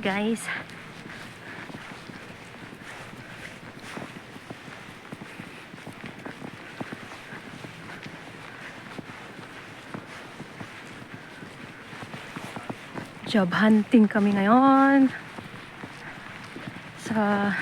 Guys, job hunting kami ngayon sa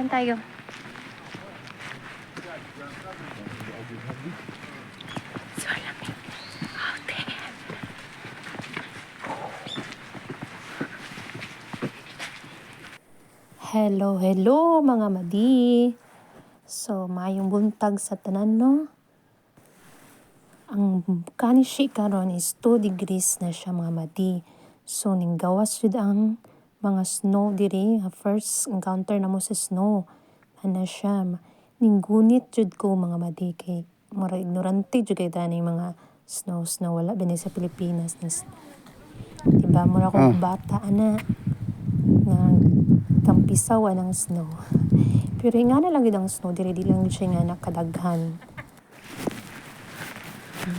saan tayo? So lamig out there. Hello mga madi. So mayong buntag sa tanan no. Ang kanishi karon is 2 degrees na siya mga madi. So ninggawas jud ang mga snow diri. First encounter na mo sa snow. Ano siya, ninggunit jud ko mga madi kay mura ignorante jud kay tani mga snow wala bini sa Pilipinas nas. Diba mura ko bata ana nga tampisaw ng snow. Pero nga na lang gid ang snow diri di lang siya nga nakadaghan.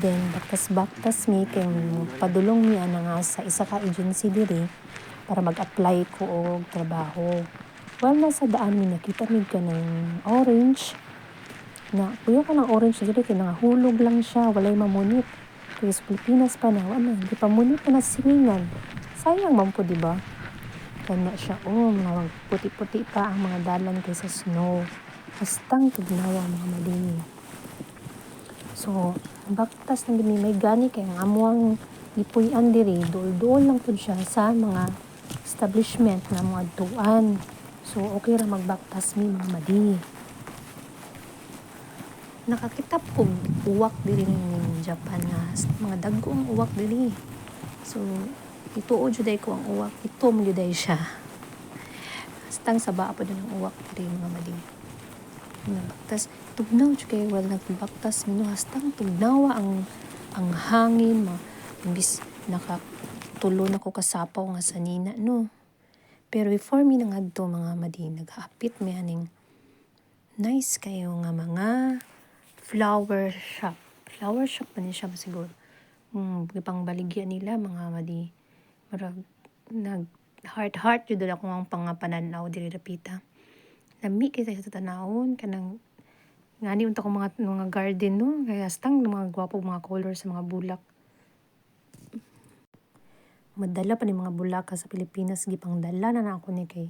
Then baktas mi kay padulong mi ana nga sa isa ka agency diri para mag-apply ko og trabaho. Well, nasa daan mi nakita mi ka ng orange. Na kuya ka ng orange diri kay nangahulog lang siya, walay mamunit. Kaya sa Pilipinas pa na, wala, di pa munit na silingan. Sayang man po, di ba? Kanya siya, mga puti-puti pa ang mga dalan kaysa snow. Hastang tugnawa mga malini. So, baktas ng gini may gani kay ang amuang ipuy-an diri, dool-dool lang po siya sa mga establishment na mga tuan. So, okay ra magbaktas mi mga madi. Nakakita po uwak diri ng Japan nga mga dagkong uwak diri. So, ituo juday ko ang uwak, itom juday siya. Hastang saba pa din ang uwak diri mga madi. Nabaktas, tugnaw jud kay wal nagbaktas mino hastang tugnawa ang hangin imbis nakatulo na ko kasapaw nga sanina no. Pero before mi nangadto mga madi naghaapit mi aning nice kayo nga mga flower shop. Flower shop pa niya siya siguro. Pangbaligya nila mga madi. Marag heart jud ako ang pangapananaw diri dapita. Lami kay sa tanawon kanang ngani unta ko mga garden no kaya hastang mga gwapo mga color sa mga bulak. Madala pa ni mga bulak sa Pilipinas gipangdala na ako ni kay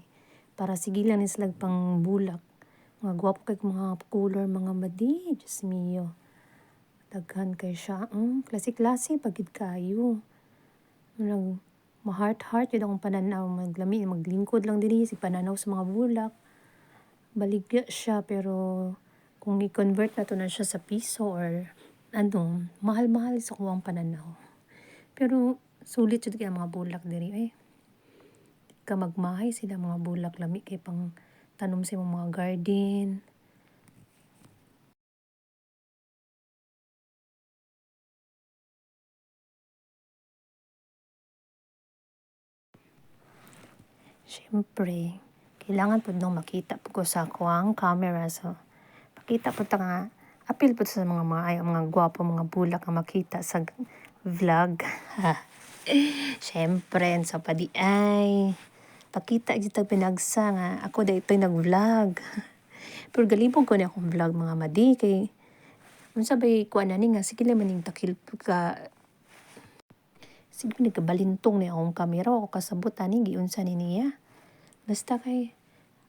para sigilan ni sila pang bulak. Mga gwapo kay mga color mga madi, Diyos mio. Daghan kay siya, klase-klase pagid kayo. Ma-heart yun akong pananaw, maglingkod lang din si pananaw sa mga bulak. Baligya siya pero kung i-convert na to na siya sa piso or mahal-mahal sa kuwang pananaw. Pero sulit jud kay mga bulak diri ka magmahay sila mga bulak lami kay pang tanom sa mga garden. Siyempre, kailangan po nung makita po ko sa kuwang camera. So, pakita po ta nga, appeal po sa mga gwapo, mga bulak nga makita sa vlog. Siyempre, sa padi ay, pakita dito pinagsa nga, ako da ito'y nag-vlog. Pero galibog ko na akong vlog mga madi, kay, sabay kuha na nga, sige lang maning takil ka, sige nagkabalintong ni akong kamera, ako kasabot ani, giunsa ni niya. Basta kay,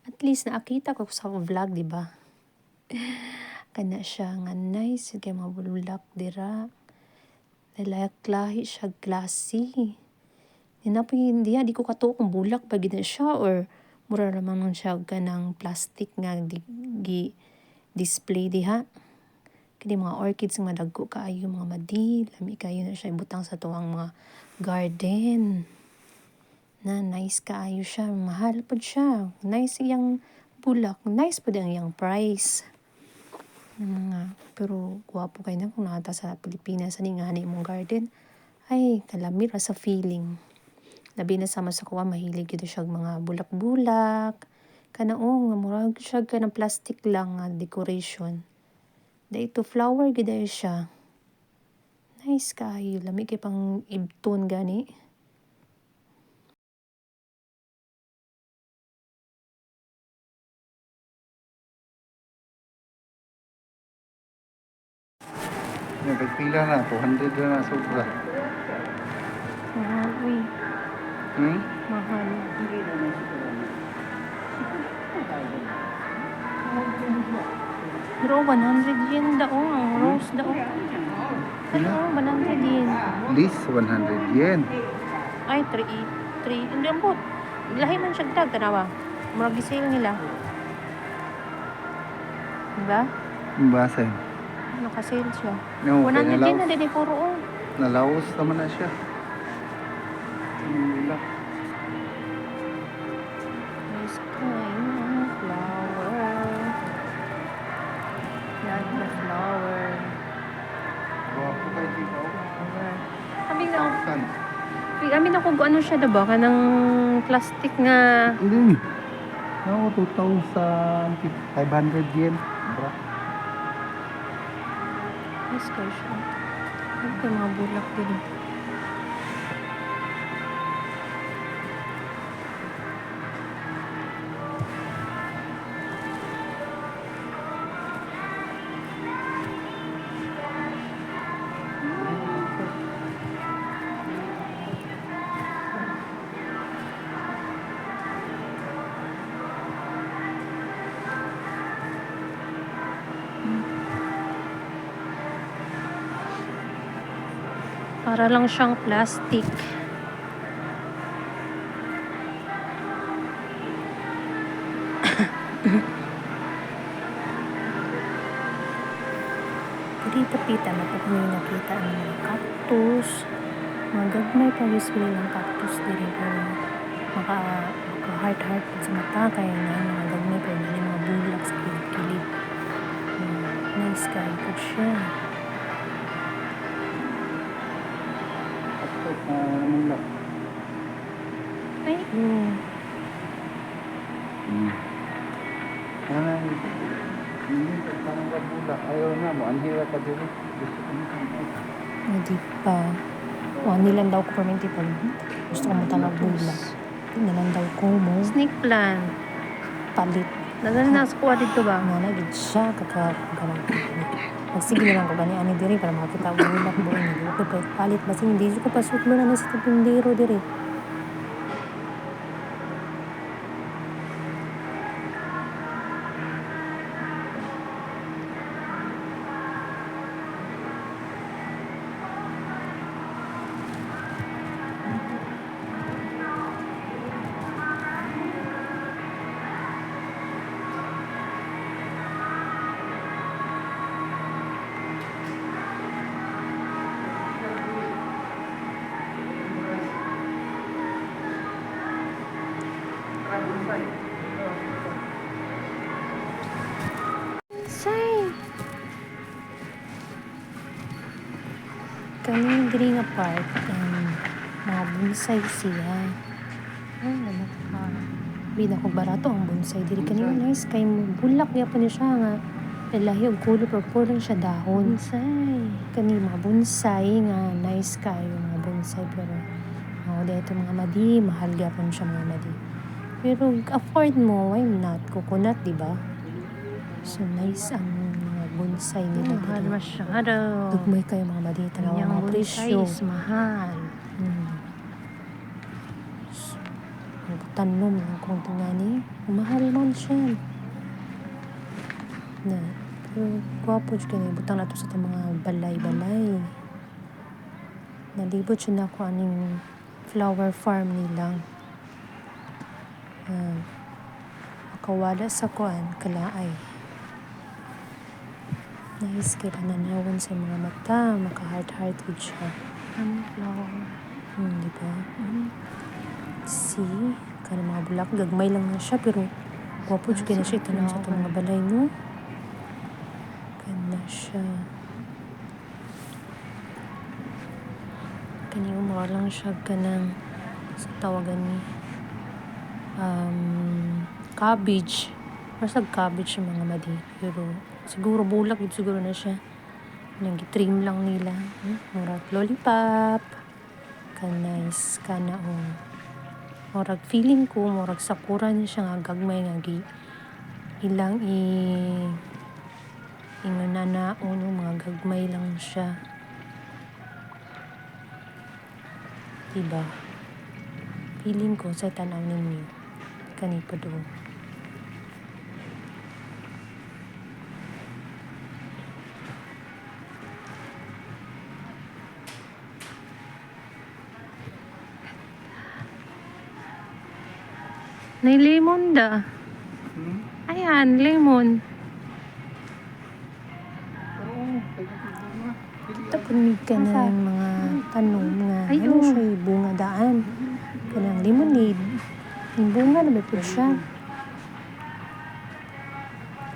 at least nakakita ko sa vlog, di ba? Kana siya nga nice, kay mga bulak dira. Lahi siya classy. Hindi ko katuo kung bulak pa gina siya or mura naman nun siya ganang plastic nga display diha. Kini mga orchids nga madagko kaayo mga madi, lami kayo na siya ibutang sa tuwang mga garden. Na nice kaayo siya, mahal po siya. Nice iyang bulak, nice po din iyang price. Pero gwapo kay na kung nakata sa Pilipinas ani nga imong garden. Ay, kalami ra sa feeling. Labi na sama sa kuha, mahilig ito siya mga bulak-bulak. Kana nga murag siya ka ng plastic lang nga decoration. Ito flower gid siya. Nice kayo. Lami kay pang ibton gani. Nagpila na, 200 na sobra. Mahal, uy. Mahal. Pero 100 yen daw. Ang rose daw. Pero 100 yen. Least 100 yen. Ay, 3. Hindi ang bot. Lahi man siya dag. Tanawa. Murag sale nila. Diba? Basen. Naka-sale siya. No, 100 yen na din puro. nalaos naman na siya. Nice kind of flower. Like the flower. Gwapo kayo dito. Kami na kung ano siya diba? Kanang plastic nga. Hindi. No, 2,500 yen. Bra. Nice kayo siya. Okay, mga bulak din. Para lang siyang plastic. Dito pita na pag may nakita ang mga cactus. Mga gagmay pa usually ng cactus dito pero maka heart sa mata kaya na mga gagmay pero na mga bulak sa kilid-kilid. Nice kayo po siya. Ay, Ayaw na mo, anhira ka dito. hindi pa. Nilang daw ko permanente pag gusto ko mo talagang bulak. Nilang daw ko mo. Snake plant. Palit. Nadala na sa kuha dito ba? Nga na, siya kakagarang. Magsige na lang ko gani ani diri para makita ang bulak buo ni. Ko palit basi hindi ko pasutlo na sa tindero diri. Say. Kani diri nga park mga bonsai siya. Ano pa? Bida ko barato ang bonsai diri kani nice kay bulak gyapon ni siya nga lahi og color purple lang siya dahon. Bonsai. Kani mga bonsai nga nice kayo mga bonsai pero dito mga madi mahal gyapon siya mga madi. Pero afford mo why not coconut di ba? So nice ang mga bonsai nila. Mahal masyado. Dugmay kayo mga madi tanaw ang mga presyo. Mahal. Tanom ng kung tingani. Mahal man siya. Pero gwapo siya kaya butang na to sa mga balay-balay. Nalibot siya na ako aning flower farm nila. Makawala sa kuan kalaay. Nice kaya nananawan sa mga mata. Maka-heart with siya. Flower. Diba? See? Kaya mga bulak. Gagmay lang na siya pero gwapo siya kaya na siya itanong sa itong mga balay no. siya. Kani umura lang siya kanang sa tawagan ni cabbage. Masag cabbage yung mga madi. Pero siguro bulak yun siguro na siya. Nang trim lang nila. Murag lollipop. Nice. Kana murag feeling ko, murag sakura niya siya nga gagmay nga ilang ingana na mga gagmay lang siya. Diba? Feeling ko sa tanaw ninyo. Kanito do. Nay lemon da. Ayan, lemon. Tapunig ka na ng mga tanong nga ano siya bunga daan. Kanang lemonade. Yung bunga na may po siya.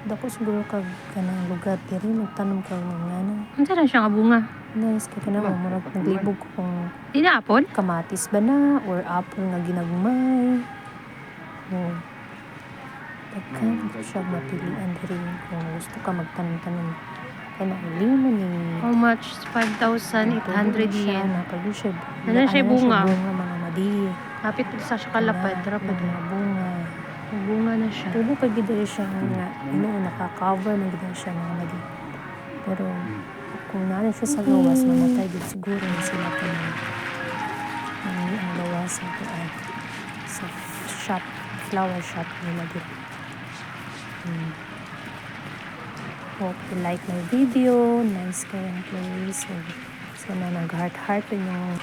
Dako siguro kag kanang lugar diri magtanom ka ng ano. Unsa na siya nga bunga? Nice kay kanang murag naglibog ko kung apple? Kamatis ba na or apple nga ginagmay. Pagka ko siya mapilian diri kung gusto ka magtanom-tanom. Kanang lemonade. How much? 5,800 yen. Napalo siya. Ano siya bunga? Bunga mga madi. Kapit sa siya kalapad. Rapad Mga bunga. bunga na siya. Tulo pag gidari siya nga, naka-cover na gidari siya mga mali. Pero, kung nana siya sa gawas, mamatay din siguro na sila pa na ang gawas sa shop, flower shop nila dito. Hope you like my video. Nice kayong place. Sana nag-heart-heart yung